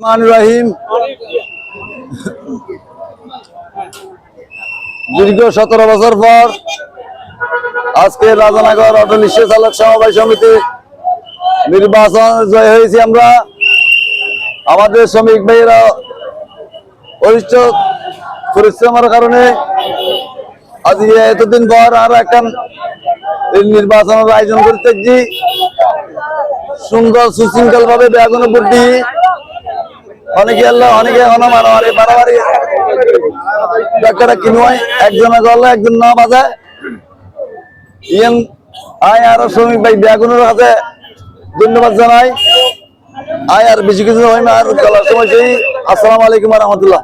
রহিম দীর্ঘ 17 বছর পর আজকে রাজানগর অটো রিক্সা চালক সমবায় সমিতি নির্বাচন জয় হয়েছি আমরা। আমাদের শ্রমিক ভাইয়েরা অনিষ্ট পরিশ্রমের কারণে আজকে এতদিন পর আর একটা নির্বাচনের আয়োজন করতেছি। সুন্দর সুশৃঙ্খল ভাবে বেগুন বুদ্ধি অনেকে আল্লাহ অনেকে এখনো মারামারি ডাক্তারা কিনুয় একজনে গলে একজন না বাজায় ইয়ান আয় আর শ্রমিক ভাই বেগুনের কাছে ধন্যবাদ জানাই। আয় আর বেশি কিছু হয় না আর চলার সময় সেই আসসালামু আলাইকুম রহমতুল্লাহ।